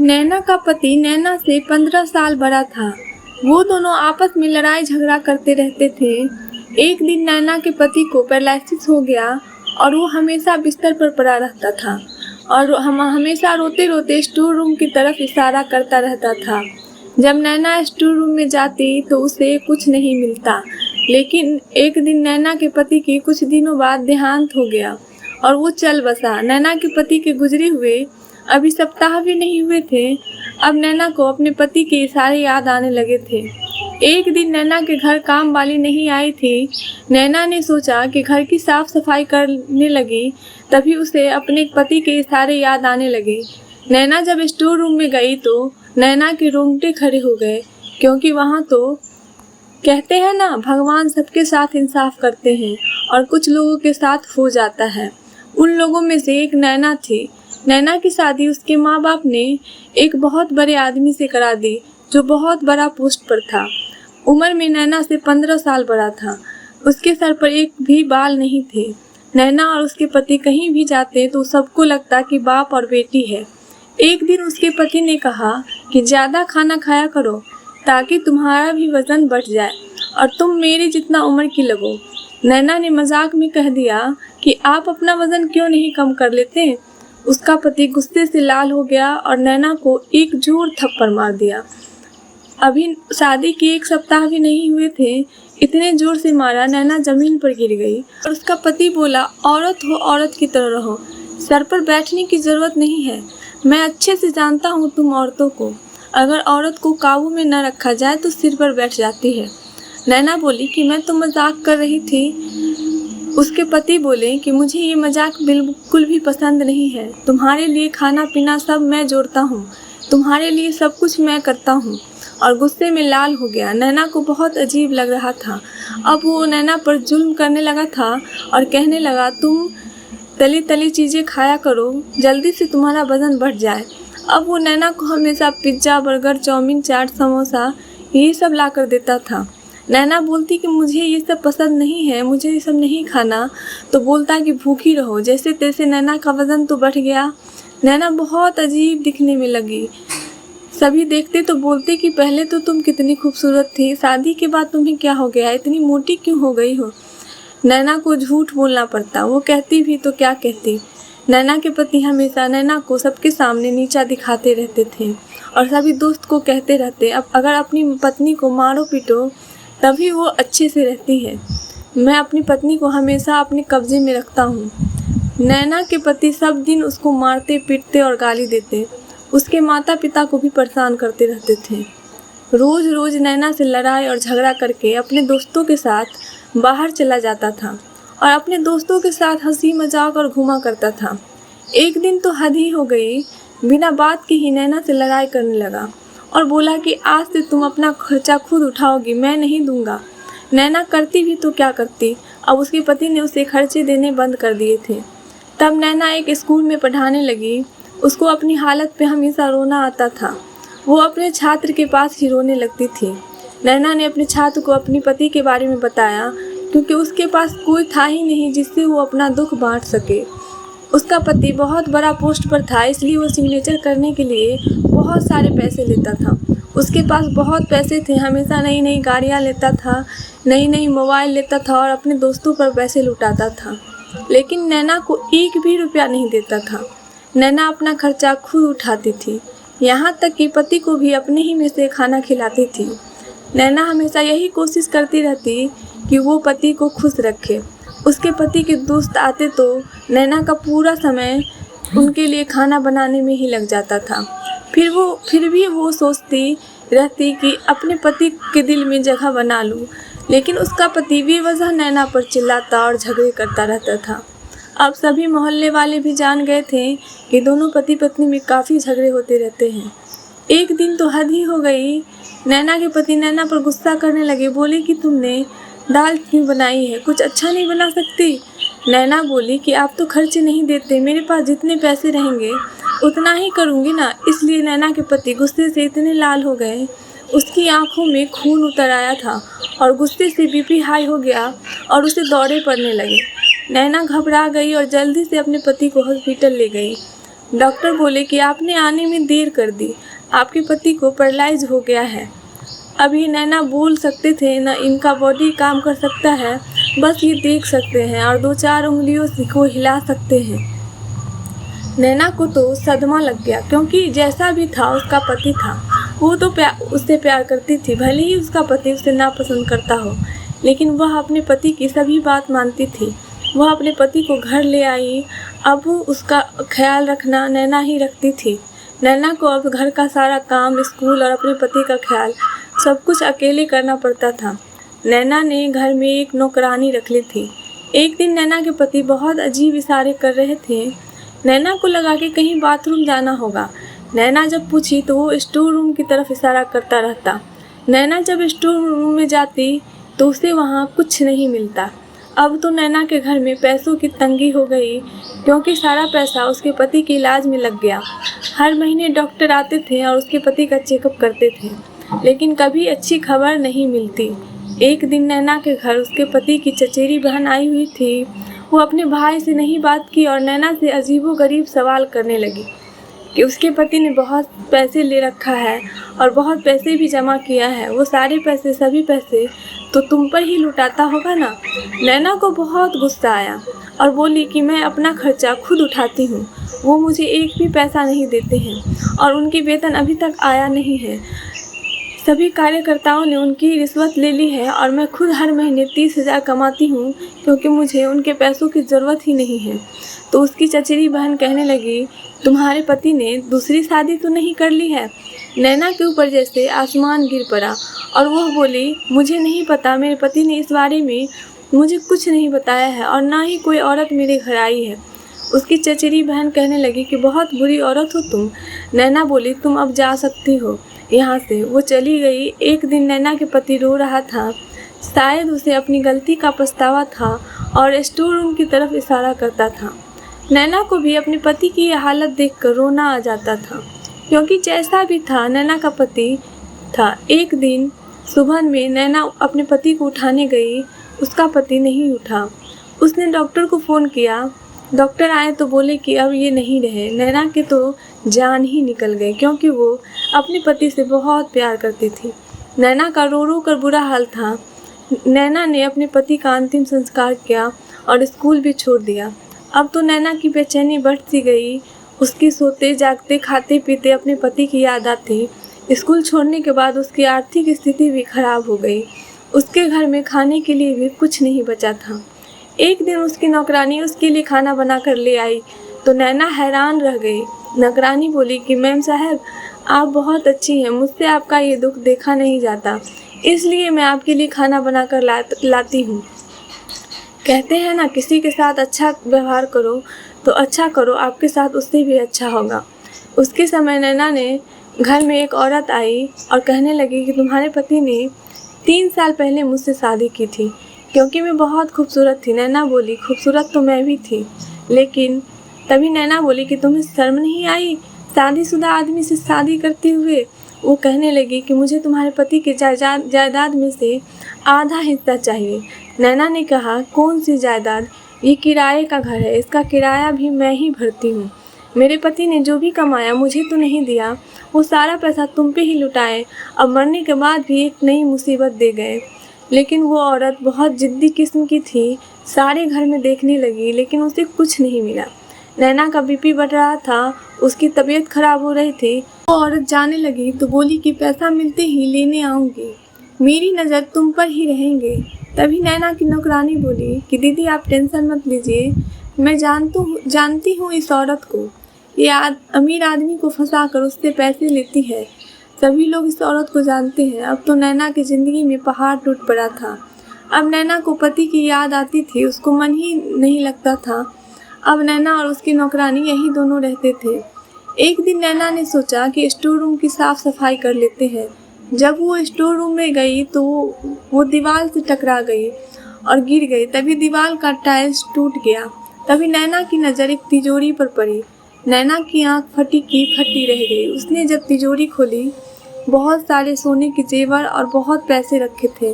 नैना का पति नैना से 15 साल बड़ा था। वो दोनों आपस में लड़ाई झगड़ा करते रहते थे। एक दिन नैना के पति को पैरालिसिस हो गया और वो हमेशा बिस्तर पर पड़ा रहता था और हम हमेशा रोते रोते स्टोर रूम की तरफ इशारा करता रहता था। जब नैना स्टोर रूम में जाती तो उसे कुछ नहीं मिलता, लेकिन एक दिन नैना के पति की कुछ दिनों बाद देहांत हो गया और वो चल बसा। नैना के पति के गुजरे हुए अभी सप्ताह भी नहीं हुए थे। अब नैना को अपने पति के इशारे याद आने लगे थे। एक दिन नैना के घर काम वाली नहीं आई थी। नैना ने सोचा कि घर की साफ सफाई करने लगी, तभी उसे अपने पति के इशारे याद आने लगे। नैना जब स्टोर रूम में गई तो नैना के रोंगटे खड़े हो गए, क्योंकि वहाँ तो कहते हैं ना, भगवान सबके साथ इंसाफ करते हैं और कुछ लोगों के साथ हो जाता है। उन लोगों में से एक नैना थी। नैना की शादी उसके माँ बाप ने एक बहुत बड़े आदमी से करा दी, जो बहुत बड़ा पोस्ट पर था। उम्र में नैना से 15 साल बड़ा था। उसके सर पर एक भी बाल नहीं थे। नैना और उसके पति कहीं भी जाते तो सबको लगता कि बाप और बेटी है। एक दिन उसके पति ने कहा कि ज़्यादा खाना खाया करो ताकि तुम्हारा भी वजन बढ़ जाए और तुम मेरे जितना उम्र की लगो। नैना ने मजाक में कह दिया कि आप अपना वजन क्यों नहीं कम कर लेते। उसका पति गुस्से से लाल हो गया और नैना को एक जोर थप्पड़ मार दिया। अभी शादी के 1 सप्ताह भी नहीं हुए थे, इतने जोर से मारा नैना जमीन पर गिर गई। और उसका पति बोला, औरत हो औरत की तरह रहो, सर पर बैठने की ज़रूरत नहीं है। मैं अच्छे से जानता हूँ तुम औरतों को, अगर औरत को काबू में न रखा जाए तो सिर पर बैठ जाती है। नैना बोली कि मैं तो मजाक कर रही थी। उसके पति बोले कि मुझे ये मजाक बिल्कुल भी पसंद नहीं है। तुम्हारे लिए खाना पीना सब मैं जोड़ता हूँ, तुम्हारे लिए सब कुछ मैं करता हूँ। और गुस्से में लाल हो गया। नैना को बहुत अजीब लग रहा था। अब वो नैना पर जुल्म करने लगा था और कहने लगा, तुम तली तली चीज़ें खाया करो, जल्दी से तुम्हारा वजन बढ़ जाए। अब वो नैना को हमेशा पिज्ज़ा, बर्गर, चाउमीन, चाट, समोसा ये सब ला कर देता था। नैना बोलती कि मुझे ये सब पसंद नहीं है, मुझे ये सब नहीं खाना, तो बोलता कि भूखी रहो। जैसे तैसे नैना का वज़न तो बढ़ गया। नैना बहुत अजीब दिखने में लगी। सभी देखते तो बोलते कि पहले तो तुम कितनी खूबसूरत थी, शादी के बाद तुम्हें क्या हो गया, इतनी मोटी क्यों हो गई हो। नैना को झूठ बोलना पड़ता, वो कहती भी तो क्या कहती। नैना के पति हमेशा नैना को सबके सामने नीचा दिखाते रहते थे और सभी दोस्त को कहते रहते, अब अगर अपनी पत्नी को मारो पीटो तभी वो अच्छे से रहती है। मैं अपनी पत्नी को हमेशा अपने कब्जे में रखता हूँ। नैना के पति सब दिन उसको मारते पीटते और गाली देते। उसके माता पिता को भी परेशान करते रहते थे। रोज़ रोज़ नैना से लड़ाई और झगड़ा करके अपने दोस्तों के साथ बाहर चला जाता था और अपने दोस्तों के साथ हंसी मजाक और घूमा करता था। एक दिन तो हद ही हो गई, बिना बात के ही नैना से लड़ाई करने लगा और बोला कि आज से तुम अपना खर्चा खुद उठाओगी, मैं नहीं दूंगा। नैना करती भी तो क्या करती, अब उसके पति ने उसे खर्चे देने बंद कर दिए थे। तब नैना एक स्कूल में पढ़ाने लगी। उसको अपनी हालत पे हमेशा रोना आता था। वो अपने छात्र के पास ही रोने लगती थी। नैना ने अपने छात्र को अपने पति के बारे में बताया, क्योंकि उसके पास कोई था ही नहीं जिससे वो अपना दुख बांट सके। उसका पति बहुत बड़ा पोस्ट पर था, इसलिए वो सिग्नेचर करने के लिए बहुत सारे पैसे लेता था। उसके पास बहुत पैसे थे, हमेशा नई नई गाड़ियाँ लेता था, नई नई मोबाइल लेता था और अपने दोस्तों पर पैसे लुटाता था। लेकिन नैना को एक भी रुपया नहीं देता था। नैना अपना खर्चा खुद उठाती थी, यहाँ तक कि पति को भी अपने ही में से खाना खिलाती थी। नैना हमेशा यही कोशिश करती रहती कि वो पति को खुश रखे। उसके पति के दोस्त आते तो नैना का पूरा समय उनके लिए खाना बनाने में ही लग जाता था। फिर भी वो सोचती रहती कि अपने पति के दिल में जगह बना लूं, लेकिन उसका पति बेवजह नैना पर चिल्लाता और झगड़े करता रहता था। अब सभी मोहल्ले वाले भी जान गए थे कि दोनों पति पत्नी में काफ़ी झगड़े होते रहते हैं। एक दिन तो हद ही हो गई। नैना के पति नैना पर गुस्सा करने लगे, बोले कि तुमने दाल क्यों बनाई है, कुछ अच्छा नहीं बना सकती। नैना बोली कि आप तो खर्चे नहीं देते, मेरे पास जितने पैसे रहेंगे उतना ही करूँगी ना। इसलिए नैना के पति गुस्से से इतने लाल हो गए, उसकी आंखों में खून उतर आया था और गुस्से से बीपी हाई हो गया और उसे दौरे पड़ने लगे। नैना घबरा गई और जल्दी से अपने पति को हॉस्पिटल ले गई। डॉक्टर बोले कि आपने आने में देर कर दी, आपके पति को पैरालाइज हो गया है। अभी नैना बोल सकते थे न इनका बॉडी काम कर सकता है, बस ये देख सकते हैं और 2-4 उंगलियों से को हिला सकते हैं। नैना को तो सदमा लग गया, क्योंकि जैसा भी था उसका पति था। वो तो उससे प्यार करती थी, भले ही उसका पति उसे नापसंद करता हो, लेकिन वह अपने पति की सभी बात मानती थी। वह अपने पति को घर ले आई, अब उसका ख्याल रखना नैना ही रखती थी। नैना को अब घर का सारा काम, स्कूल और अपने पति का ख्याल सब कुछ अकेले करना पड़ता था। नैना ने घर में एक नौकरानी रख ली थी। एक दिन नैना के पति बहुत अजीब इशारे कर रहे थे। नैना को लगा कि कहीं बाथरूम जाना होगा। नैना जब पूछी तो वो स्टोर रूम की तरफ इशारा करता रहता। नैना जब स्टोर रूम में जाती तो उसे वहाँ कुछ नहीं मिलता। अब तो नैना के घर में पैसों की तंगी हो गई, क्योंकि सारा पैसा उसके पति के इलाज में लग गया। हर महीने डॉक्टर आते थे और उसके पति का चेकअप करते थे, लेकिन कभी अच्छी खबर नहीं मिलती। एक दिन नैना के घर उसके पति की चचेरी बहन आई हुई थी। वो अपने भाई से नहीं बात की और नैना से अजीबोगरीब सवाल करने लगी कि उसके पति ने बहुत पैसे ले रखा है और बहुत पैसे भी जमा किया है। वो सारे पैसे, सभी पैसे तो तुम पर ही लुटाता होगा ना। नैना को बहुत गुस्सा आया और बोली कि मैं अपना खर्चा खुद उठाती हूँ, वो मुझे एक भी पैसा नहीं देते हैं और उनकी वेतन अभी तक आया नहीं है। सभी कार्यकर्ताओं ने उनकी रिश्वत ले ली है और मैं खुद हर महीने 30,000 कमाती हूँ, क्योंकि मुझे उनके पैसों की ज़रूरत ही नहीं है। तो उसकी चचेरी बहन कहने लगी, तुम्हारे पति ने दूसरी शादी तो नहीं कर ली है? नैना के ऊपर जैसे आसमान गिर पड़ा और वह बोली, मुझे नहीं पता, मेरे पति ने इस बारे में मुझे कुछ नहीं बताया है और ना ही कोई औरत मेरे घर आई है। उसकी चचेरी बहन कहने लगी कि बहुत बुरी औरत हो तुम। नैना बोली, तुम अब जा सकती हो यहाँ से। वो चली गई। एक दिन नैना के पति रो रहा था, शायद उसे अपनी गलती का पछतावा था और स्टोर रूम की तरफ इशारा करता था। नैना को भी अपने पति की यह हालत देखकर रोना आ जाता था, क्योंकि जैसा भी था नैना का पति था। एक दिन सुबह में नैना अपने पति को उठाने गई, उसका पति नहीं उठा। उसने डॉक्टर को फ़ोन किया। डॉक्टर आए तो बोले कि अब ये नहीं रहे। नैना के तो जान ही निकल गई, क्योंकि वो अपने पति से बहुत प्यार करती थी। नैना का रो रो कर बुरा हाल था। नैना ने अपने पति का अंतिम संस्कार किया और स्कूल भी छोड़ दिया। अब तो नैना की बेचैनी बढ़ती गई। उसकी सोते जागते, खाते पीते अपने पति की याद आती। स्कूल छोड़ने के बाद उसकी आर्थिक स्थिति भी खराब हो गई। उसके घर में खाने के लिए भी कुछ नहीं बचा था। एक दिन उसकी नौकरानी उसके लिए खाना बना कर ले आई तो नैना हैरान रह गई। नौकरानी बोली कि मैम साहब, आप बहुत अच्छी हैं, मुझसे आपका ये दुख देखा नहीं जाता, इसलिए मैं आपके लिए खाना बना कर लाती हूँ। कहते हैं ना, किसी के साथ अच्छा व्यवहार करो तो अच्छा करो, आपके साथ उससे भी अच्छा होगा। उसके समय नैना ने घर में एक औरत आई और कहने लगी कि तुम्हारे पति ने 3 साल पहले मुझसे शादी की थी, क्योंकि मैं बहुत खूबसूरत थी। नैना बोली, खूबसूरत तो मैं भी थी, लेकिन तभी नैना बोली कि तुम्हें शर्म नहीं आई शादीशुदा आदमी से शादी करते हुए? वो कहने लगी कि मुझे तुम्हारे पति के जायदाद में से आधा हिस्सा चाहिए। नैना ने कहा, कौन सी जायदाद? ये किराए का घर है, इसका किराया भी मैं ही भरती हूँ। मेरे पति ने जो भी कमाया मुझे तो नहीं दिया, वो सारा पैसा तुम पे ही लुटाए। अब मरने के बाद भी एक नई मुसीबत दे गए। लेकिन वो औरत बहुत जिद्दी किस्म की थी। सारे घर में देखने लगी, लेकिन उसे कुछ नहीं मिला। नैना का बीपी बढ़ रहा था, उसकी तबीयत खराब हो रही थी। वो औरत जाने लगी तो बोली कि पैसा मिलते ही लेने आऊँगी, मेरी नज़र तुम पर ही रहेंगे। तभी नैना की नौकरानी बोली कि दीदी आप टेंशन मत लीजिए, मैं जानती हूँ इस औरत को। ये अमीर आदमी को फंसा कर उससे पैसे लेती है। सभी लोग इस औरत को जानते हैं। अब तो नैना की ज़िंदगी में पहाड़ टूट पड़ा था। अब नैना को पति की याद आती थी, उसको मन ही नहीं लगता था। अब नैना और उसकी नौकरानी यही दोनों रहते थे। एक दिन नैना ने सोचा कि स्टोर रूम की साफ सफाई कर लेते हैं। जब वो स्टोर रूम में गई तो वो दीवार से टकरा गई और गिर गई। तभी दीवार का टाइल्स टूट गया। तभी नैना की नज़र एक तिजोरी पर पड़ी। नैना की आंख फटी की फटी रह गई। उसने जब तिजोरी खोली, बहुत सारे सोने के जेवर और बहुत पैसे रखे थे।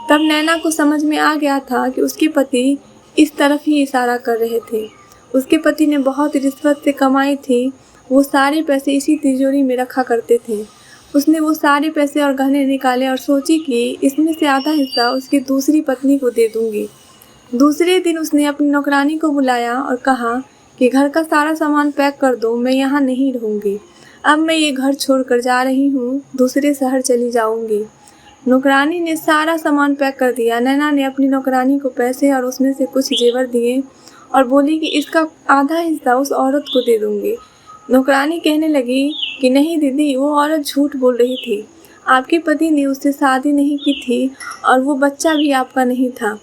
तब नैना को समझ में आ गया था कि उसके पति इस तरफ ही इशारा कर रहे थे। उसके पति ने बहुत रिश्वत से कमाई थी, वो सारे पैसे इसी तिजोरी में रखा करते थे। उसने वो सारे पैसे और गहने निकाले और सोची कि इसमें से आधा हिस्सा उसकी दूसरी पत्नी को दे दूंगी। दूसरे दिन उसने अपनी नौकरानी को बुलाया और कहा कि घर का सारा सामान पैक कर दो, मैं यहाँ नहीं रहूँगी। अब मैं ये घर छोड़कर जा रही हूँ, दूसरे शहर चली जाऊँगी। नौकरानी ने सारा सामान पैक कर दिया। नैना ने अपनी नौकरानी को पैसे और उसमें से कुछ जेवर दिए और बोली कि इसका आधा हिस्सा उस औरत को दे दूँगी। नौकरानी कहने लगी कि नहीं दीदी, वो औरत झूठ बोल रही थी। आपके पति ने उससे शादी नहीं की थी और वो बच्चा भी आपका नहीं था।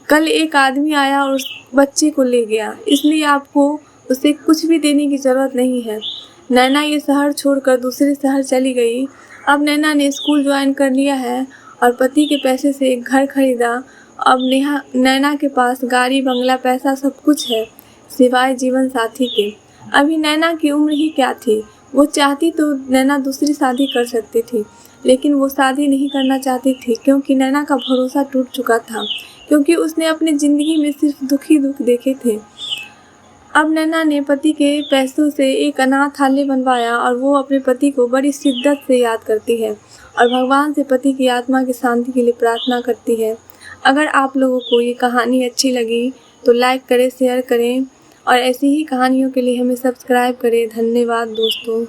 कल एक आदमी आया और उस बच्चे को ले गया, इसलिए आपको उसे कुछ भी देने की ज़रूरत नहीं है। नैना ये शहर छोड़कर दूसरे शहर चली गई। अब नैना ने स्कूल ज्वाइन कर लिया है और पति के पैसे से एक घर खरीदा। अब नैना के पास गाड़ी, बंगला, पैसा सब कुछ है, सिवाय जीवन साथी के। अभी नैना की उम्र ही क्या थी, वो चाहती तो नैना दूसरी शादी कर सकती थी, लेकिन वो शादी नहीं करना चाहती थी क्योंकि नैना का भरोसा टूट चुका था, क्योंकि उसने अपनी ज़िंदगी में सिर्फ दुख ही दुख देखे थे। अब नैना ने पति के पैसों से एक अनाथालय बनवाया और वो अपने पति को बड़ी शिद्दत से याद करती है और भगवान से पति की आत्मा की शांति के लिए प्रार्थना करती है। अगर आप लोगों को ये कहानी अच्छी लगी तो लाइक करें, शेयर करें और ऐसी ही कहानियों के लिए हमें सब्सक्राइब करें। धन्यवाद दोस्तों।